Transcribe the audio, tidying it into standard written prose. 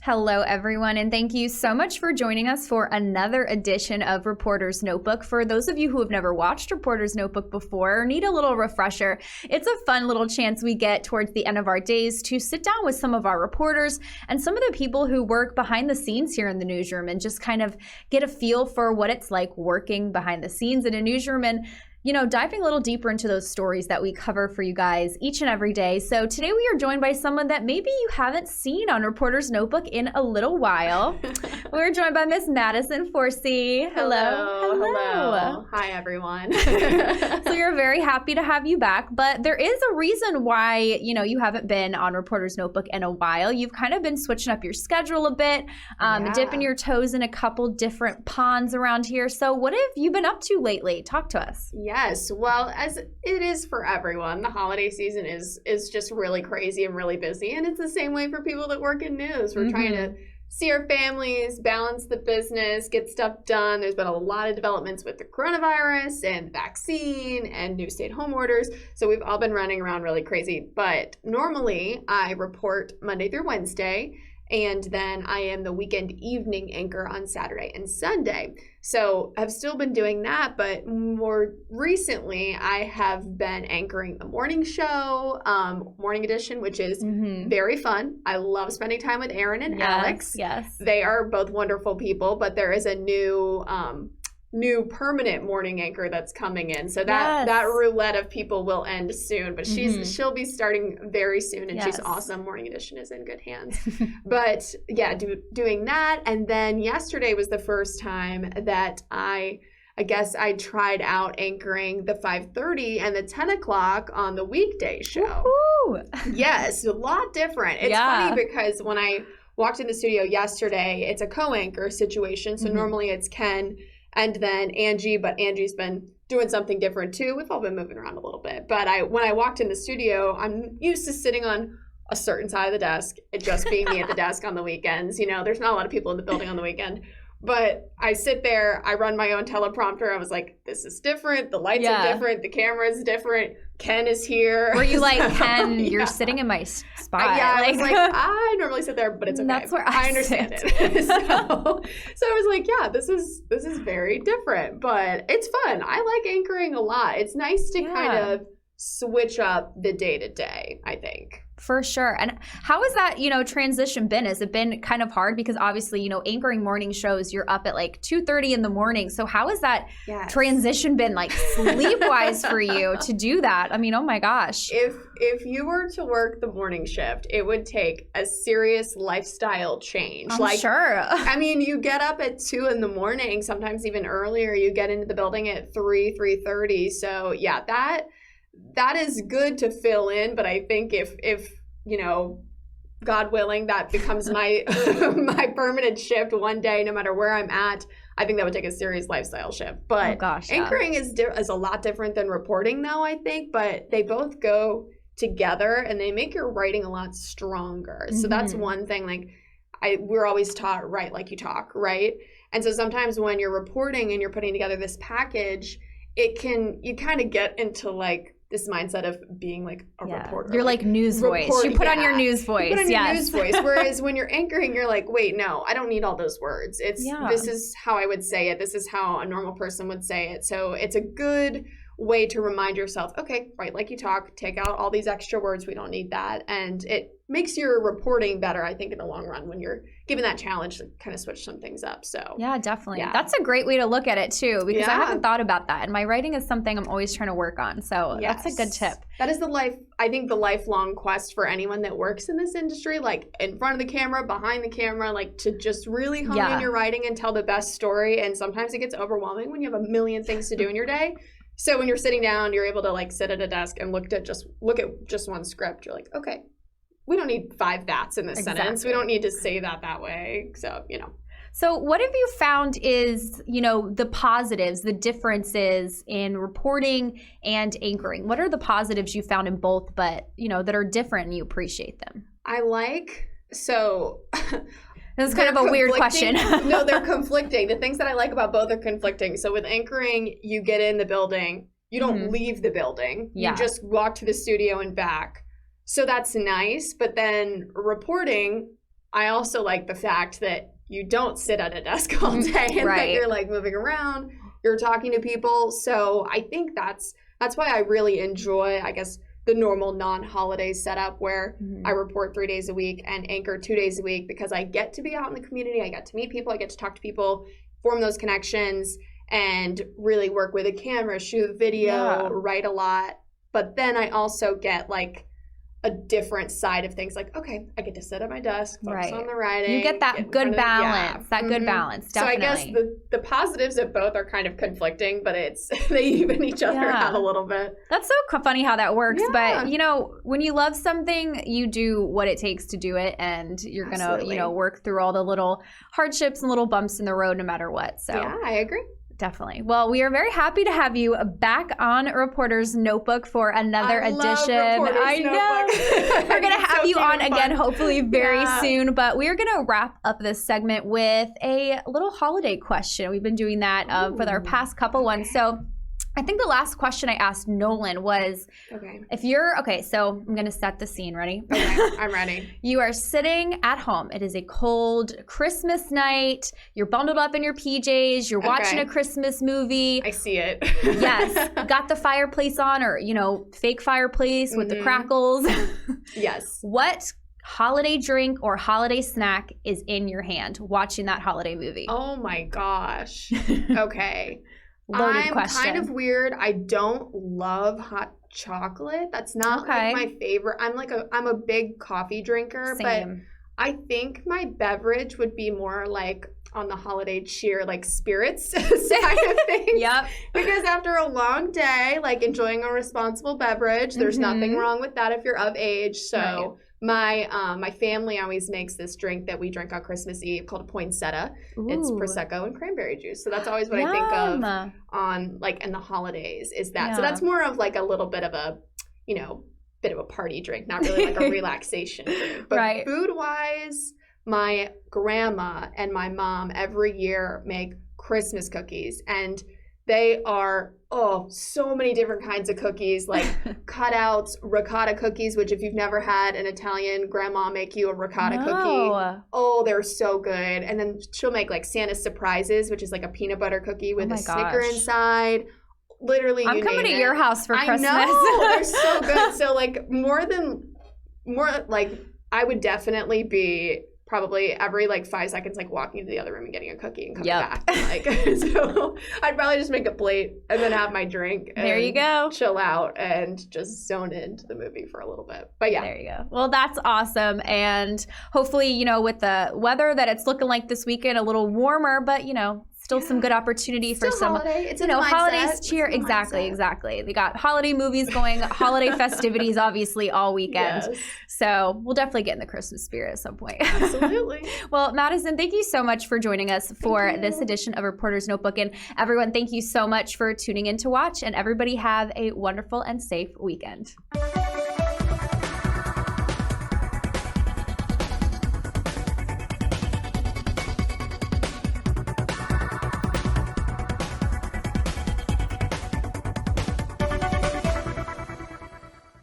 Hello, everyone, and thank you so much for joining us for another edition of Reporter's Notebook. For those of you who have never watched Reporter's Notebook before or need a little refresher, it's a fun little chance we get towards the end of our days to sit down with some of our reporters and some of the people who work behind the scenes here in the newsroom and just kind of get a feel for what it's like working behind the scenes in a newsroom and diving a little deeper into those stories that we cover for you guys each and every day. So today we are joined by someone that maybe you haven't seen on Reporter's Notebook in a little while. We're joined by Miss Madison Forsey. Hello. Hi, everyone. So you're very happy to have you back, but there is a reason why, you haven't been on Reporter's Notebook in a while. You've kind of been switching up your schedule a bit, dipping your toes in a couple different ponds around here. So what have you been up to lately? Talk to us. Yes, well, as it is for everyone, the holiday season is just really crazy and really busy, and it's the same way for people that work in news. We're trying to see our families, balance the business, get stuff done. There's been a lot of developments with the coronavirus and the vaccine and new stay-at-home orders, so we've all been running around really crazy. But normally, I report Monday through Wednesday, and then I am the weekend evening anchor on Saturday and Sunday. So I've still been doing that, but more recently I have been anchoring the morning show, Morning Edition, which is very fun. I love spending time with Aaron and Alex. Yes. They are both wonderful people, but there is a new permanent morning anchor that's coming in. So that roulette of people will end soon, but she'll be starting very soon, and she's awesome. Morning Edition is in good hands. But yeah, doing that. And then yesterday was the first time that I guess I tried out anchoring the 5:30 and the 10 o'clock on the weekday show. Woo-hoo! Yes, a lot different. It's funny because when I walked in the studio yesterday, it's a co-anchor situation. So normally it's Ken and then Angie, but Angie's been doing something different too. We've all been moving around a little bit. But when I walked in the studio, I'm used to sitting on a certain side of the desk, it just being me at the desk on the weekends. There's not a lot of people in the building on the weekend. But I sit there, I run my own teleprompter. I was like, this is different. The lights are different. The camera is different. Ken is here. Were you like, Ken, you're sitting in my spot? I was like, I normally sit there, but it's okay. That's where I understand it. So I was like, yeah, this is very different, but it's fun. I like anchoring a lot. It's nice to kind of switch up the day-to-day, I think. For sure. And how has that, transition been? Has it been kind of hard? Because obviously, anchoring morning shows, you're up at like 2:30 in the morning. So how has that transition been like sleep-wise for you to do that? I mean, oh my gosh. If you were to work the morning shift, it would take a serious lifestyle change. I'm sure. I mean, you get up at 2 in the morning, sometimes even earlier. You get into the building at 3:30. So yeah, that is good to fill in, but I think if God willing, that becomes my my permanent shift one day, no matter where I'm at, I think that would take a serious lifestyle shift. But anchoring is a lot different than reporting, though, I think. But they both go together, and they make your writing a lot stronger. So that's one thing. Like we're always taught, write like you talk, right? And so sometimes when you're reporting and you're putting together this package, you kind of get into like this mindset of being like a reporter. You're like news voice. You put on your news voice. You put on your news voice. Whereas when you're anchoring, you're like, wait, no, I don't need all those words. This is how I would say it. This is how a normal person would say it. So it's a good way to remind yourself, okay, write like you talk, take out all these extra words. We don't need that. And it makes your reporting better, I think, in the long run when you're given that challenge to kind of switch some things up. So yeah, definitely. Yeah. That's a great way to look at it too, because I haven't thought about that. And my writing is something I'm always trying to work on. So that's a good tip. That is the lifelong quest for anyone that works in this industry, like in front of the camera, behind the camera, like to just really hone in your writing and tell the best story. And sometimes it gets overwhelming when you have a million things to do in your day. So when you're sitting down, you're able to like sit at a desk and look at just one script. You're like, okay, we don't need 5 that's in this sentence. We don't need to say that way. So, So what have you found is, the positives, the differences in reporting and anchoring? What are the positives you found in both, but, that are different and you appreciate them? This is kind of a weird question. No, they're conflicting. The things that I like about both are conflicting. So with anchoring, you get in the building. You don't leave the building. Yeah. You just walk to the studio and back. So that's nice. But then reporting, I also like the fact that you don't sit at a desk all day and that you're like moving around, you're talking to people. So I think that's why I really enjoy, I guess, the normal non-holiday setup where I report 3 days a week and anchor 2 days a week, because I get to be out in the community, I get to meet people, I get to talk to people, form those connections, and really work with a camera, shoot video, write a lot. But then I also get like a different side of things, like, okay, I get to sit at my desk, focus on the writing. You get that good balance, good balance, definitely. So I guess the positives of both are kind of conflicting, but they even each other out a little bit. That's so funny how that works. But, you know, when you love something, you do what it takes to do it, and you're going to, you know, work through all the little hardships and little bumps in the road no matter what. So yeah, I agree. Definitely. Well, we are very happy to have you back on Reporter's Notebook for another edition. I know. We're going to have you on again, hopefully very soon. But we are going to wrap up this segment with a little holiday question. We've been doing that for our past couple ones. So I think the last question I asked Nolan was, if you're, so I'm going to set the scene. Ready? Okay, I'm ready. You are sitting at home. It is a cold Christmas night. You're bundled up in your PJs. You're watching a Christmas movie. I see it. Yes. Got the fireplace on, or, you know, fake fireplace with the crackles. Yes. What holiday drink or holiday snack is in your hand watching that holiday movie? Oh my gosh. Okay. Loaded question. I'm kind of weird. I don't love hot chocolate. That's not like my favorite. I'm a big coffee drinker, but I think my beverage would be more like on the holiday cheer, like spirits side of things. Because after a long day, like enjoying a responsible beverage, there's nothing wrong with that if you're of age. So my family always makes this drink that we drink on Christmas Eve called a poinsettia. It's Prosecco and cranberry juice. So that's always what I think of on like in the holidays is that. So that's more of like a little bit of a, you know, bit of a party drink, not really like a relaxation drink. But food-wise, my grandma and my mom every year make Christmas cookies, and they are, so many different kinds of cookies, like cutouts, ricotta cookies, which if you've never had an Italian grandma make you a ricotta cookie, they're so good. And then she'll make like Santa's Surprises, which is like a peanut butter cookie with a Snicker inside. Literally, I'm coming to your house for Christmas. I know, they're so good. So like I would definitely be probably every like 5 seconds like walking into the other room and getting a cookie and coming back. Like, so I'd probably just make a plate and then have my drink and there you go, chill out and just zone into the movie for a little bit. But yeah, there you go. Well, that's awesome. And hopefully, you know, with the weather that it's looking like this weekend, a little warmer, but you know, still some good opportunity for some, it's you know, holidays cheer. Exactly. They got holiday movies going, holiday festivities, obviously, all weekend. So we'll definitely get in the Christmas spirit at some point. Absolutely. Well, Madison, thank you so much for joining us for this edition of Reporter's Notebook. And everyone, thank you so much for tuning in to watch. And everybody have a wonderful and safe weekend.